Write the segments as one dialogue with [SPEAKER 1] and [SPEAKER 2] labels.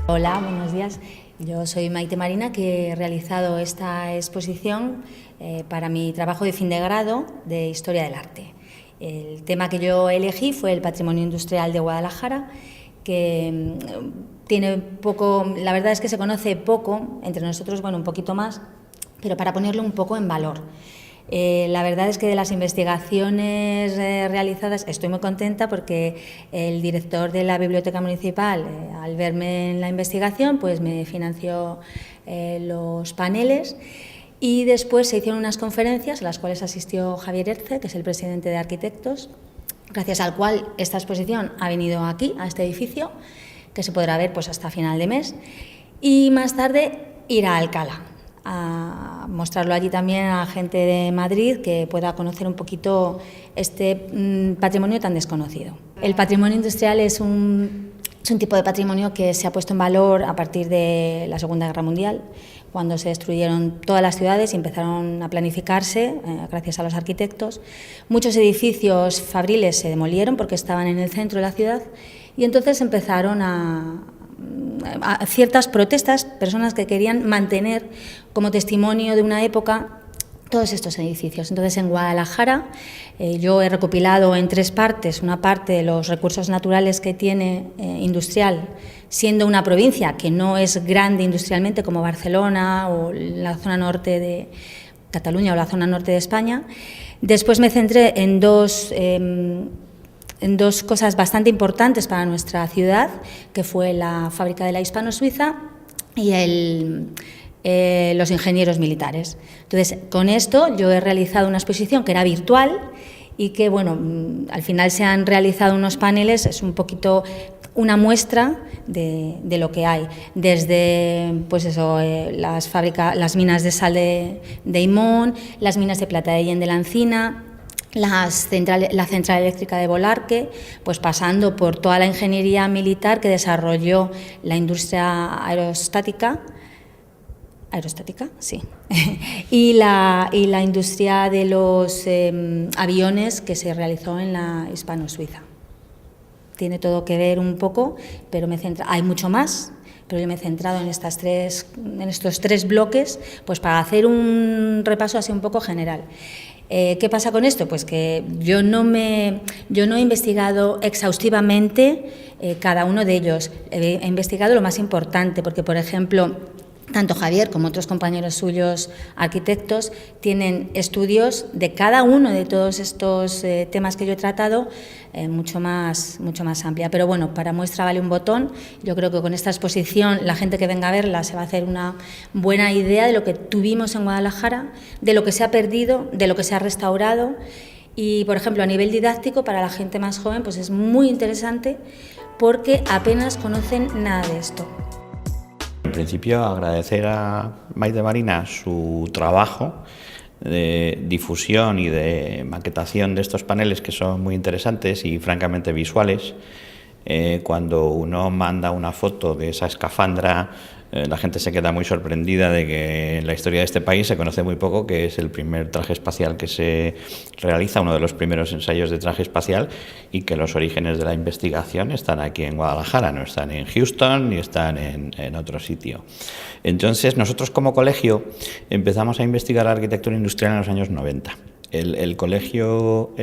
[SPEAKER 1] Hola, buenos días. Yo soy Maite Marina, que he realizado esta exposición para mi trabajo de fin de grado de Historia del Arte. El tema que yo elegí fue el patrimonio industrial de Guadalajara, que tiene poco, la verdad es que se conoce poco, entre nosotros, bueno, un poquito más, pero para ponerlo un poco en valor. La verdad es que de las investigaciones realizadas estoy muy contenta porque el director de la Biblioteca Municipal, al verme en la investigación, pues me financió los paneles y después se hicieron unas conferencias a las cuales asistió Javier Erce, que es el presidente de Arquitectos, gracias al cual esta exposición ha venido aquí, a este edificio, que se podrá ver pues hasta final de mes, y más tarde ir a Alcalá, a mostrarlo allí también a gente de Madrid que pueda conocer un poquito este patrimonio tan desconocido. El patrimonio industrial es un tipo de patrimonio que se ha puesto en valor a partir de la Segunda Guerra Mundial, cuando se destruyeron todas las ciudades y empezaron a planificarse gracias a los arquitectos. Muchos edificios fabriles se demolieron porque estaban en el centro de la ciudad y entonces empezaron a ciertas protestas, personas que querían mantener como testimonio de una época todos estos edificios. Entonces, en Guadalajara yo he recopilado en 3 partes, una parte de los recursos naturales que tiene industrial, siendo una provincia que no es grande industrialmente como Barcelona o la zona norte de Cataluña o la zona norte de España. Después me centré en dos cosas bastante importantes para nuestra ciudad, que fue la fábrica de la Hispano-Suiza y los ingenieros militares. Entonces, con esto yo he realizado una exposición que era virtual y que, bueno, al final se han realizado unos paneles, es un poquito una muestra de lo que hay, desde pues eso, las minas de sal de Imón, las minas de plata de Allende la Encina, la central eléctrica de Bolarque, pues pasando por toda la ingeniería militar que desarrolló la industria aerostática, sí, y la industria de los aviones que se realizó en la Hispano-Suiza. Tiene todo que ver un poco, pero hay mucho más, pero yo me he centrado en estos 3 bloques, pues para hacer un repaso así un poco general. ¿Qué pasa con esto? Pues que yo no he investigado exhaustivamente cada uno de ellos. He investigado lo más importante, porque, por ejemplo, tanto Javier como otros compañeros suyos arquitectos tienen estudios de cada uno de todos estos temas que yo he tratado, mucho más amplia. Pero bueno, para muestra vale un botón. Yo creo que con esta exposición la gente que venga a verla se va a hacer una buena idea de lo que tuvimos en Guadalajara, de lo que se ha perdido, de lo que se ha restaurado. Y, por ejemplo, a nivel didáctico, para la gente más joven, pues es muy interesante porque apenas conocen nada de esto.
[SPEAKER 2] En principio, agradecer a Maite Marina su trabajo de difusión y de maquetación de estos paneles, que son muy interesantes y francamente visuales. Cuando uno manda una foto de esa escafandra, la gente se queda muy sorprendida de que en la historia de este país se conoce muy poco, que es el primer traje espacial que se realiza, uno de los primeros ensayos de traje espacial, y que los orígenes de la investigación están aquí en Guadalajara, no están en Houston ni están en otro sitio. Entonces, nosotros como colegio empezamos a investigar la arquitectura industrial en los años 90. El colegio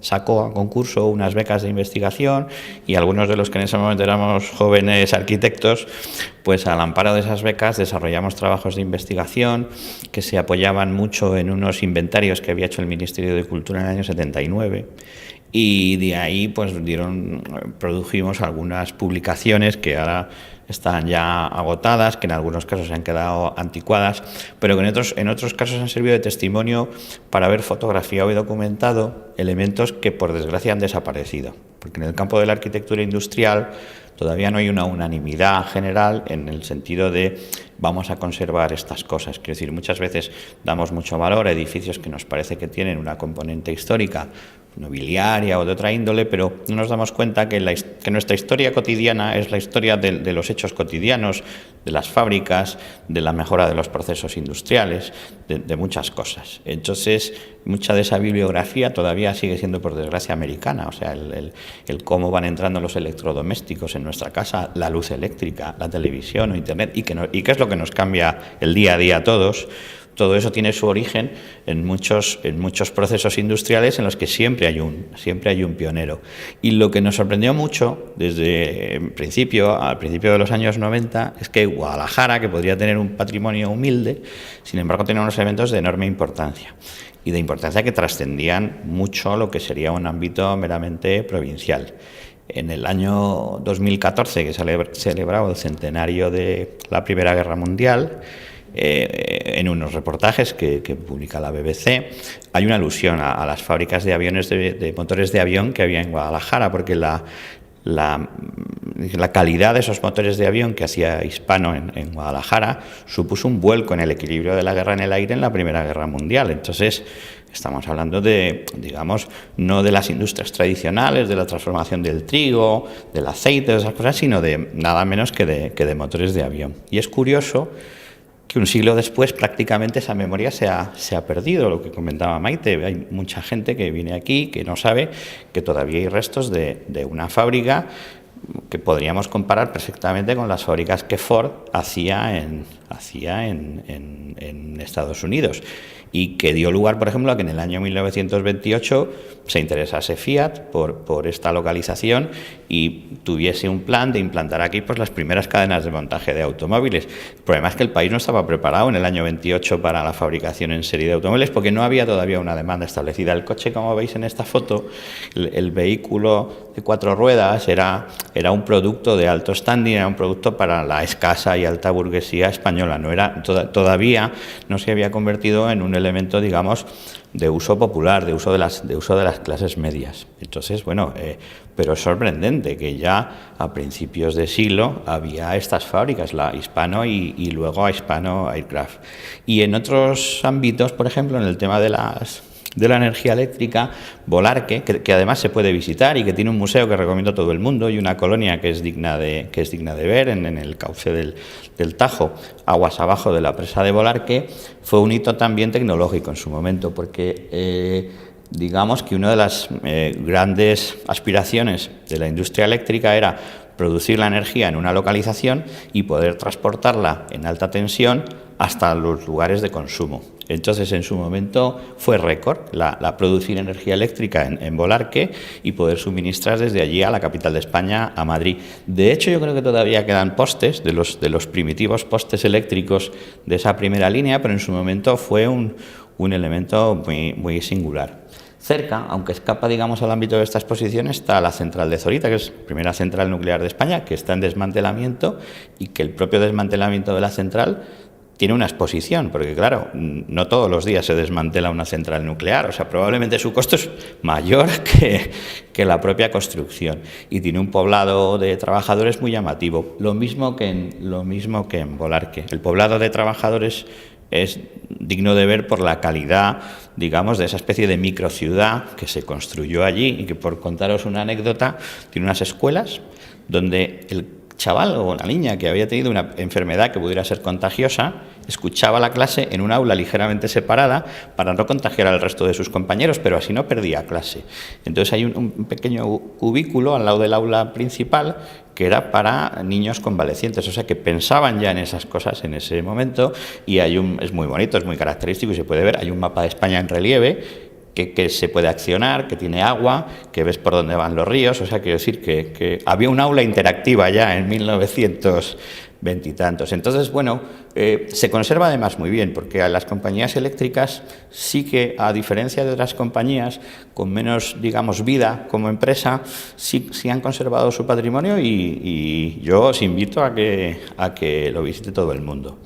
[SPEAKER 2] sacó a concurso unas becas de investigación y algunos de los que en ese momento éramos jóvenes arquitectos, pues al amparo de esas becas desarrollamos trabajos de investigación que se apoyaban mucho en unos inventarios que había hecho el Ministerio de Cultura en el año 79. Y de ahí pues produjimos algunas publicaciones que ahora están ya agotadas, que en algunos casos se han quedado anticuadas, pero que en otros casos han servido de testimonio para haber fotografiado y documentado elementos que por desgracia han desaparecido. Porque en el campo de la arquitectura industrial todavía no hay una unanimidad general en el sentido de vamos a conservar estas cosas. Quiero decir, muchas veces damos mucho valor a edificios que nos parece que tienen una componente histórica nobiliaria o de otra índole, pero no nos damos cuenta que nuestra historia cotidiana es la historia de los hechos cotidianos, de las fábricas, de la mejora de los procesos industriales, de muchas cosas. Entonces, mucha de esa bibliografía todavía sigue siendo, por desgracia, americana. O sea, el cómo van entrando los electrodomésticos en nuestra casa, la luz eléctrica, la televisión o Internet, y qué es lo que nos cambia el día a día a todos. Todo eso tiene su origen en muchos procesos industriales en los que siempre hay un pionero. Y lo que nos sorprendió mucho desde al principio de los años 90 es que Guadalajara, que podría tener un patrimonio humilde, sin embargo tenía unos elementos de enorme importancia y de importancia que trascendían mucho lo que sería un ámbito meramente provincial. En el año 2014, que celebraba el centenario de la Primera Guerra Mundial, en unos reportajes que publica la BBC, hay una alusión a las fábricas de aviones, de motores de avión que había en Guadalajara, porque la calidad de esos motores de avión que hacía Hispano en Guadalajara supuso un vuelco en el equilibrio de la guerra en el aire en la Primera Guerra Mundial. Entonces, estamos hablando de, digamos, no de las industrias tradicionales, de la transformación del trigo, del aceite, de esas cosas, sino de nada menos que de motores de avión. Y es curioso que un siglo después prácticamente esa memoria se ha perdido, lo que comentaba Maite. Hay mucha gente que viene aquí que no sabe que todavía hay restos de una fábrica que podríamos comparar perfectamente con las fábricas que Ford hacía en Estados Unidos, y que dio lugar, por ejemplo, a que en el año 1928 se interesase Fiat por esta localización y tuviese un plan de implantar aquí pues las primeras cadenas de montaje de automóviles. El problema es que el país no estaba preparado en el año 28 para la fabricación en serie de automóviles, porque no había todavía una demanda establecida. El coche, como veis en esta foto, el vehículo de 4 ruedas era un producto de alto standing, era un producto para la escasa y alta burguesía española. Todavía no se había convertido en un elemento, digamos, de uso popular, de uso de las clases medias. Entonces, bueno, pero es sorprendente que ya a principios de siglo había estas fábricas, la Hispano y luego a Hispano Aircraft. Y en otros ámbitos, por ejemplo, en el tema de la energía eléctrica, Volarque, que además se puede visitar y que tiene un museo que recomiendo a todo el mundo, y una colonia que es digna de ver en el cauce del Tajo, aguas abajo de la presa de Volarque, fue un hito también tecnológico en su momento, porque digamos que una de las grandes aspiraciones de la industria eléctrica era producir la energía en una localización y poder transportarla en alta tensión hasta los lugares de consumo. Entonces, en su momento fue récord la producir energía eléctrica en Volarque y poder suministrar desde allí a la capital de España, a Madrid. De hecho, yo creo que todavía quedan postes, de los primitivos postes eléctricos de esa primera línea, pero en su momento fue un elemento muy, muy singular. Cerca, aunque escapa, digamos, al ámbito de esta exposición, está la central de Zorita, que es la primera central nuclear de España, que está en desmantelamiento, y que el propio desmantelamiento de la central tiene una exposición, porque claro, no todos los días se desmantela una central nuclear, o sea, probablemente su costo es mayor que la propia construcción, y tiene un poblado de trabajadores muy llamativo, lo mismo que en Volarque. El poblado de trabajadores es digno de ver por la calidad, digamos, de esa especie de microciudad que se construyó allí, y que, por contaros una anécdota, tiene unas escuelas donde el chaval o la niña que había tenido una enfermedad que pudiera ser contagiosa escuchaba la clase en un aula ligeramente separada para no contagiar al resto de sus compañeros, pero así no perdía clase. Entonces hay un pequeño cubículo al lado del aula principal que era para niños convalecientes, o sea que pensaban ya en esas cosas en ese momento, y es muy bonito, es muy característico y se puede ver, hay un mapa de España en relieve que se puede accionar, que tiene agua, que ves por dónde van los ríos, o sea, quiero decir que había un aula interactiva ya en 1920 y tantos. Entonces, bueno, se conserva además muy bien, porque a las compañías eléctricas sí que, a diferencia de otras compañías con menos, digamos, vida como empresa, sí han conservado su patrimonio, y yo os invito a que lo visite todo el mundo.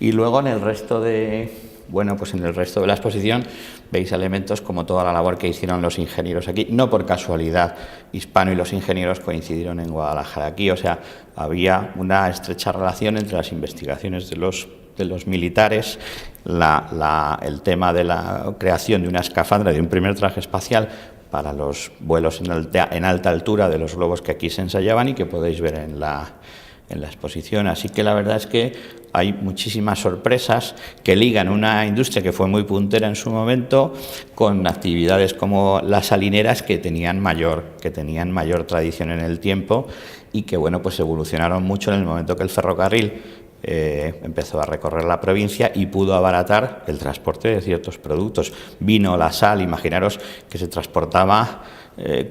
[SPEAKER 2] Y luego en el resto de la exposición veis elementos como toda la labor que hicieron los ingenieros aquí. No por casualidad, Hispano y los ingenieros coincidieron en Guadalajara aquí, o sea, había una estrecha relación entre las investigaciones de los militares, el tema de la creación de una escafandra, de un primer traje espacial para los vuelos en alta altura de los globos que aquí se ensayaban y que podéis ver en la exposición. Así que la verdad es que hay muchísimas sorpresas que ligan una industria que fue muy puntera en su momento con actividades como las salineras que tenían mayor tradición en el tiempo y que bueno, pues evolucionaron mucho en el momento que el ferrocarril empezó a recorrer la provincia y pudo abaratar el transporte de ciertos productos. Vino, la sal, imaginaros que se transportaba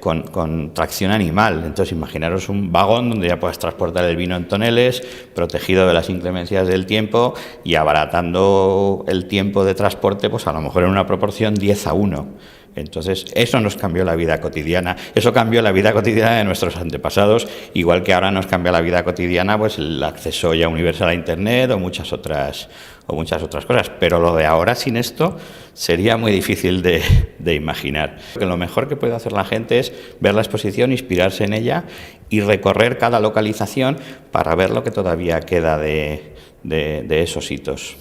[SPEAKER 2] con tracción animal. Entonces imaginaros un vagón donde ya puedes transportar el vino en toneles, protegido de las inclemencias del tiempo y abaratando el tiempo de transporte, pues a lo mejor en una proporción 10:1. Entonces, eso nos cambió la vida cotidiana, eso cambió la vida cotidiana de nuestros antepasados, igual que ahora nos cambia la vida cotidiana pues el acceso ya universal a Internet o muchas otras cosas. Pero lo de ahora sin esto sería muy difícil de imaginar. Que lo mejor que puede hacer la gente es ver la exposición, inspirarse en ella y recorrer cada localización para ver lo que todavía queda de esos hitos.